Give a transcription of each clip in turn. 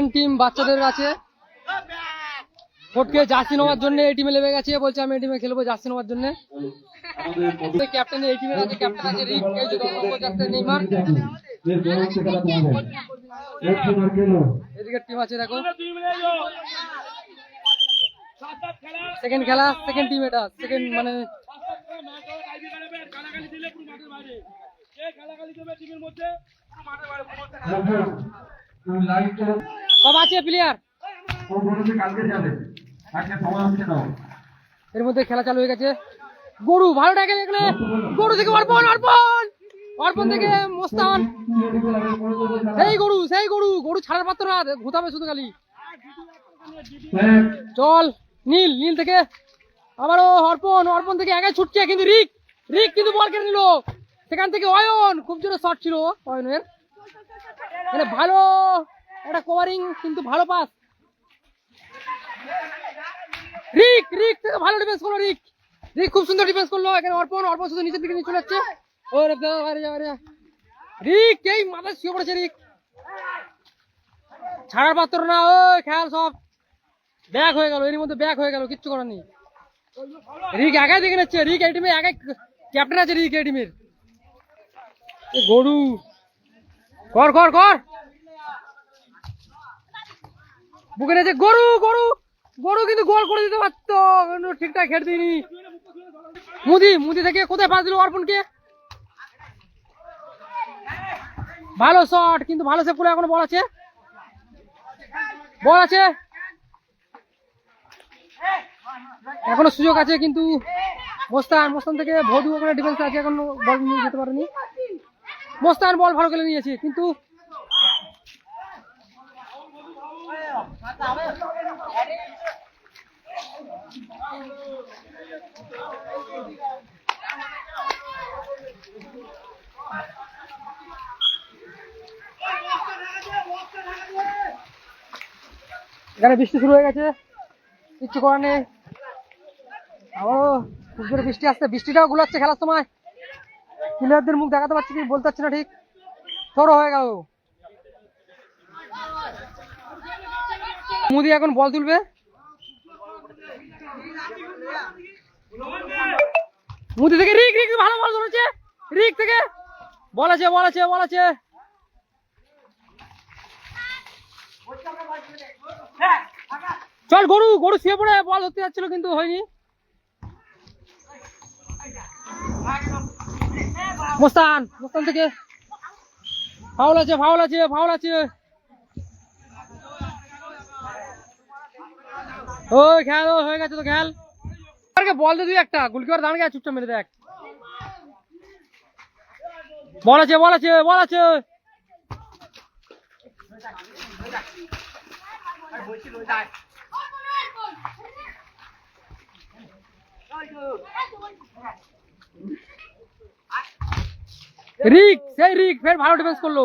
Second team বাচ্চাদের আছে। ফটকে জার্সি নেওয়ার জন্য এই টিমে লেগে গেছে, বলছে আমি এই টিমে খেলবো জার্সি নেওয়ার জন্য। ক্যাপ্টেন এই টিমের আছে, ক্যাপ্টেন আছে রিক, এই যে 10 নম্বর জার্সি নেইমার। এদিকে টিম আছে দেখো, সেকেন্ড খেলা, সেকেন্ড টিম, এটা সেকেন্ড মানে সব আছে প্লেয়ার। এর মধ্যে খেলা চালু হয়ে গেছে। গরু ভালো ট্যাকেল এখানে, গরু থেকে অর্পণ, অর্পণ অর্পণ থেকে মোস্তান। সেই গরু, সেই গরু, গরু ছাড়ার পাত্র না, ঘুতাবে শুধু খালি। চল নীল, নীল থেকে আবারও অর্পণ, অর্পণ থেকে একাই ছুটছে, কিন্তু রিক, রিক কিন্তু বল কেড়ে নিল। সেখান থেকে অয়ন, খুব জোরে শট ছিল অয়নের, মানে ভালো একটা কভারিং, কিন্তু ভালো পাস। রিক, রিক থেকে ভালো ডিফেন্স করলো রিক, রিক খুব সুন্দর ডিফেন্স করলো। এখানে অর্পণ, অর্পণ শুধু নিচের দিকে নিয়ে চলে যাচ্ছে। ও রিক এই মাথায় শুয়ে পড়েছে রিক, ছাড়ার পাত্র না। ও খেয়াল সব ব্যাক হয়ে গেল, এর মধ্যে ব্যাক হয়ে গেল, কিচ্ছু করার নেই। রিক একাই দেখে নিচ্ছে, রিক এই টিমে একাই ক্যাপ্টেন আছে, রিক এই টিমের। গরু কর কর কর, বুকে নিয়েছে গরু, গরু, গরু কিন্তু গোল করে দিতে পারতো, ঠিকঠাক খেট দিইনি। মুদি, মুদি থেকে কোথায় পাস দিল অর্পণকে, ভালো শট, কিন্তু ভালো সেভ করে। এখনো বল আছে, বল আছে, এখনো সুযোগ আছে, কিন্তু মোস্তান, মোস্তান থেকে ভদু ওখানে ডিফেন্স আছে, এখন বল নিয়ে যেতে পারেনি। মোস্তান বল ভালো খেলে নিয়েছে, কিন্তু এখানে বৃষ্টি শুরু হয়ে গেছে, কিচ্ছু করার নেই। আবারও খুব জোরে বৃষ্টি আসছে, বৃষ্টিটাও গুলাচ্ছে খেলার সময়। প্লেয়ারদের মুখ দেখাতে পারছি কি বলতে পারছি না ঠিক, সরো হয়ে গেল। মুদি এখন বল তুলবে, মুদি থেকে রিক, রিক ভালো বল ধরেছে, রিক থেকে বল আছে, বল আছে, বল আছে। চল গরু, গরু শুয়ে পড়ে বল ধরতে যাচ্ছিল, কিন্তু হয়নি। মোস্তান, মোস্তান থেকে ফাউল আছে, ফাউল আছে, ফাউল আছে। ওই খেয়াল হয়ে গেছে তো, খেয়াল বল দে দুই একটা, গোলকিপার দাঁড়িয়ে গেছে চুপচাপ মেরে দেখ। বল আছে, বল আছে, বল আছে। রিক, সেই রিক ফের ভালো ডিফেন্স করলো।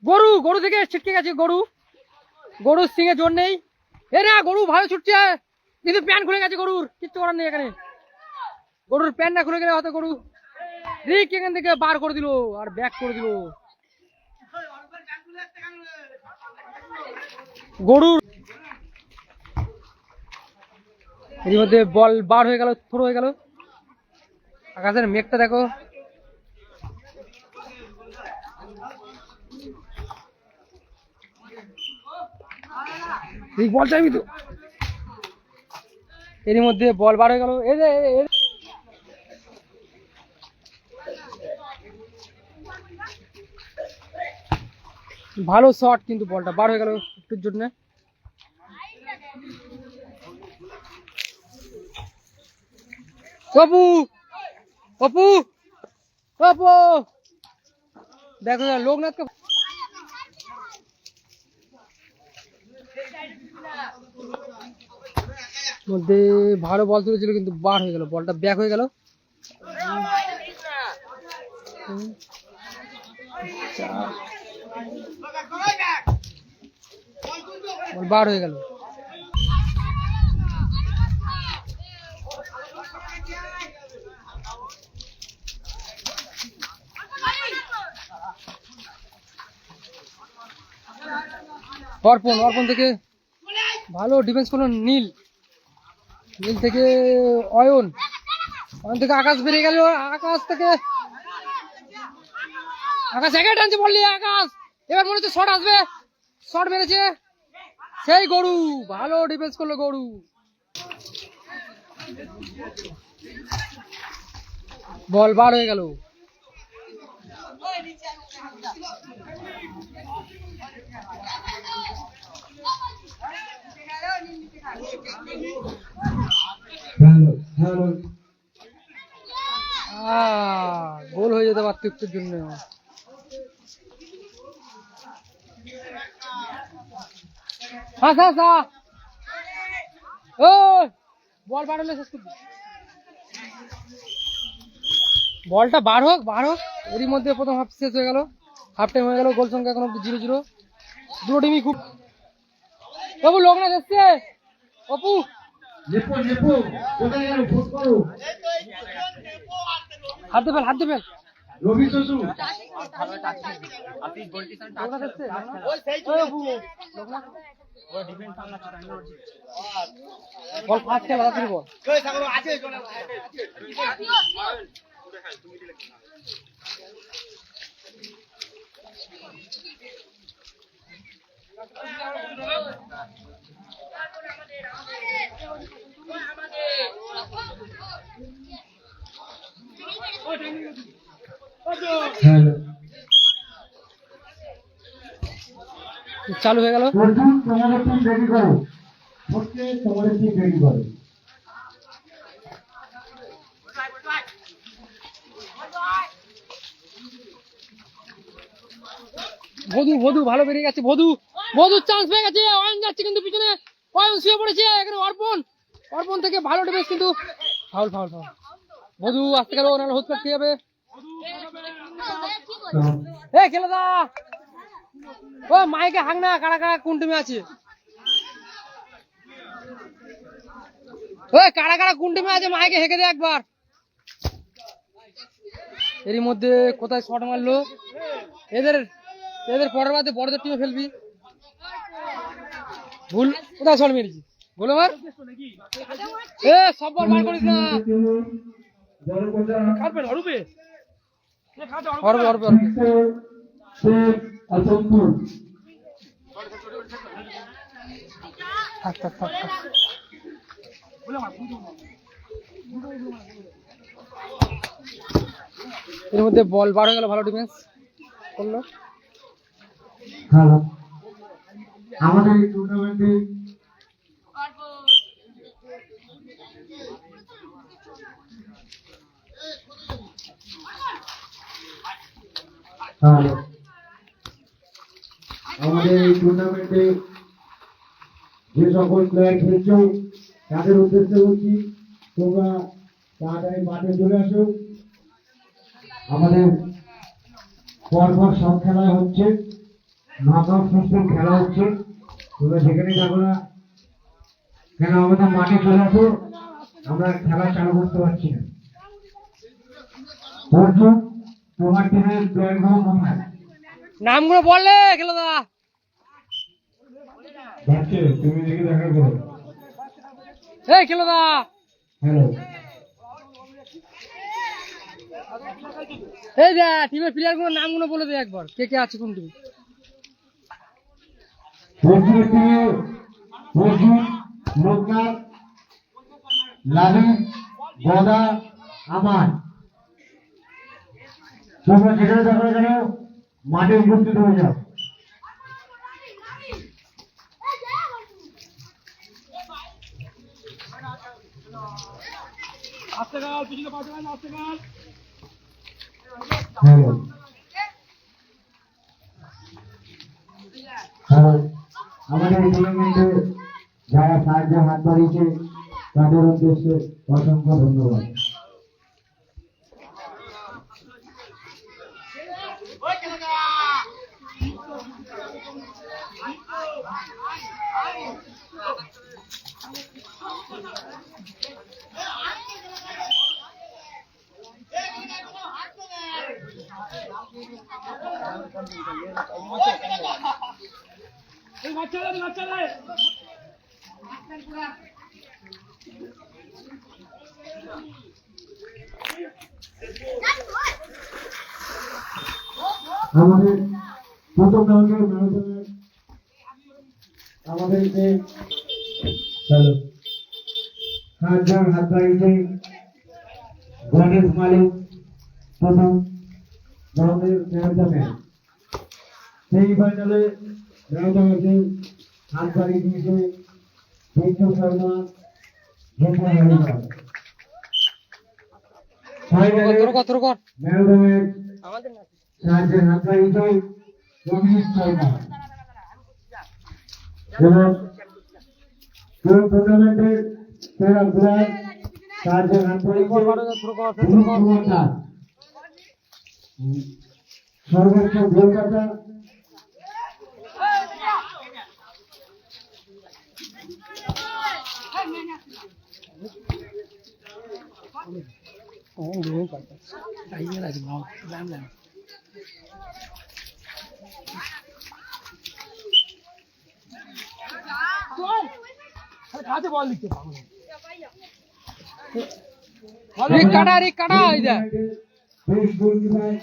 গরু, গরু থেকে ছিটকে গেছে গরু, গরুর সিংহে জোর নেই। এ না, গরু ভালো ছুটছে, কিন্তু প্যান্ট খুলে গেছে গরুর, কিচ্ছু করার নেই এখানে। গরুর প্যান্ট না খুলে গেলে হয়তো গরু, রিক এখান থেকে বার করে দিল আর ব্যাক করে দিল গরুর। এর মধ্যে বল বার হয়ে গেল, থ্রো হয়ে গেল। আকাশের মেঘটা দেখো, বল চাইবি তো। এর মধ্যে বল বার হয়ে গেল। ভালো শট, কিন্তু বলটা বার হয়ে গেল একটুর জন্য। অপু, অপু, অপু দেখো লোকনাথকে মধ্যে ভালো বল তুলেছিল, কিন্তু বার হয়ে গেল, বলটা ব্যাক হয়ে গেল। বল বার হয়ে গেল। অর্পণ, অর্পণ থেকে ভালো ডিফেন্স করলো নীল, নীল থেকে অয়ন, অয়ন থেকে আকাশ বেরিয়ে গেল, আকাশ থেকে আকাশ একা টানছে বললি, আকাশ এবার মনে হচ্ছে শট আসবে, শট মেরেছে সেই গরু, ভালো ডিফেন্স করলো গরু। বল বার হয়ে গেল। গোল হয়ে যেতে পারত একটুর জন্য। বল বার হলে শেষ করবি, বলটা বার হোক বার হোক। এরই মধ্যে প্রথম হাফ শেষ হয়ে গেল, হাফ টাইম হয়ে গেল, গোল সংখ্যা এখন 0-0। দুটো টিমই খুব। বাবু লোকনাথ এসছে, অপু হাতে ফেল, হাতে ফেল। রবি শশু বল ফাস্ট খেলা বল। চালু হয়ে গেল। বধু, বধু ভালো বেরিয়ে গেছে, বধু, বধু চান্স পেয়ে গেছে, অয়ন যাচ্ছে কিন্তু পিছনে, অয়ন শুয়ে পড়েছে এখানে, অর্পণ, অর্পণ থেকে ভালো ডিফেন্স কিন্তু ফাউল, ফাউল, ফাউল। বধু আসতে গেল, নাহলে হোদ কাটতে যাবে। এ খেলে দা, ও মাইকে হাং না, কারা কারা কোন টিমে আছে, ওই কারা কারা কোন টিমে আছে মাইকে হেঁকে দে একবার। এরই মধ্যে কোথায় শট মারলো, এদের এদের পরের বাদে বড়দের টিমে ফেলবি। ভুল, কোথায় শট মেরেছি, বলো আমার এ সব বল বার করিস না। হরবে, হরবে, হরবে। থাক, থাক, থাক, থাক। এর মধ্যে বল বার হয়ে গেল, ভালো ডিফেন্স করলো। আমাদের এই টুর্নামেন্টে যে সকল প্লেয়ার খেলছো তাদের উদ্দেশ্যে বলছি, তোমরা তাড়াতাড়ি মাঠে চলে আসো। আমাদের পরপর সব খেলা হচ্ছে, নকআউট সিস্টেম খেলা হচ্ছে, তোমরা সেখানেই থাকো না কেন, আমাদের মাঠে চলে আসো, আমরা খেলা চালু করতে পারছি না। অর্জুন, তোমার টিমের প্লেয়ারগুলো কোথায়? নামগুলো বললে খেলো দা যাচ্ছে, তুমি দেখে দেখা করো। এই খেলো দা, হ্যালো, এই দা টিমের প্লেয়ার গুলোর নামগুলো বলে দে একবার, কে কে আছে কোন টিম। অর্জুনের টিমে অর্জুন, লোকনাথ, লাভি, গদা, আমার। তোমরা যেখানে দেখা কেন মাঠে উপস্থিত হয়ে যাও। আমাদের টুর্নামেন্টে যারা সাহায্য হাত বাড়িয়েছে তাদের উদ্দেশ্যে অসংখ্য ধন্যবাদ। আমাদের প্রথম রাউন্ডের ম্যারাথনে আমাদেরকে চলো হাজার হাত বাড়িতে গণেশ মালিক প্রথম রাউন্ডের ম্যারাথনে সেমিফাইনালে ম্যারাথনে হাত বাড়ি দিয়েছে বিষ্ণু শর্মা জেঠা হারিবার ফাইনালে ম্যারাথনে সাহায্যের হাত বাড়িয়েছে রবীন্দ্র শর্মা এবং টুর্নামেন্টের সেরা ঘোড়ার সাহায্যের হাত বাড়িয়েছে দিলীপ কুমার দাস। সর্বোচ্চ গোলদাতা বেশ গোলকিপার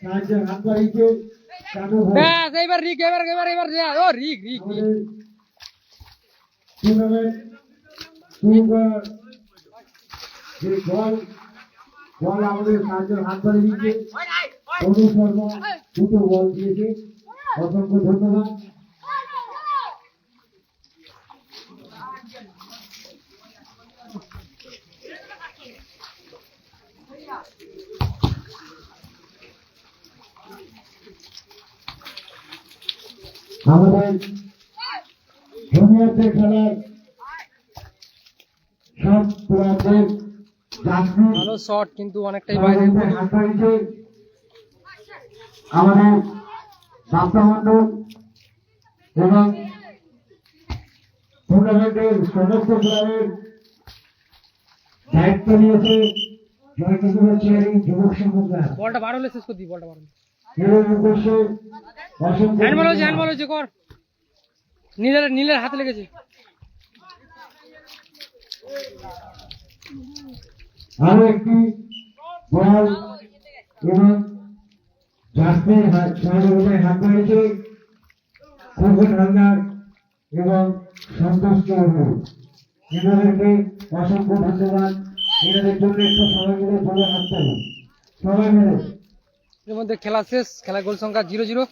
সাহায্যের হাত বাড়িয়েছে কানু ভাই। এবার রিক এবার এবার এবার ও রিক রিক আমাদের টুর্নামেন্ট শুরু করার যে বল আমাদের সাহায্যের হাত বাড়িয়ে দিয়েছে অনু শর্মা দুটো বল দিয়েছে, অসংখ্য ধন্যবাদ। আমাদের জুনিয়রদের খেলার সব প্লেয়ারদের জার্সি ভালো শট কিন্তু অনেকটাই বাইরে সহযোগিতায় হাত বাড়িয়েছে আমাদের দাপ্তা মণ্ডল এবং টুর্নামেন্টের সমস্ত ক্লাবের দায়িত্ব নিয়েছে জয়কিশোর চেয়ারিং যুবক সংঘ। বলটা বার হলে শেষ করতি বলটা বার হলে এর উদ্দেশ্যে অসংখ্য হ্যান্ডবল হয়েছে কর নীলের হাতে লেগেছে। আরো একটি বল এবং জার্সির সহযোগিতায় হাত বাড়িয়েছে খোকন হালদার এবং সন্তোষ চৌধুরী। এনাদেরকে অসংখ্য ধন্যবাদ। এনাদের জন্য একটু সবাই মিলে বলে হাত তালি সবাই মিলে। এর মধ্যে খেলা শেষ, খেলা গোল সংখ্যা 0-0।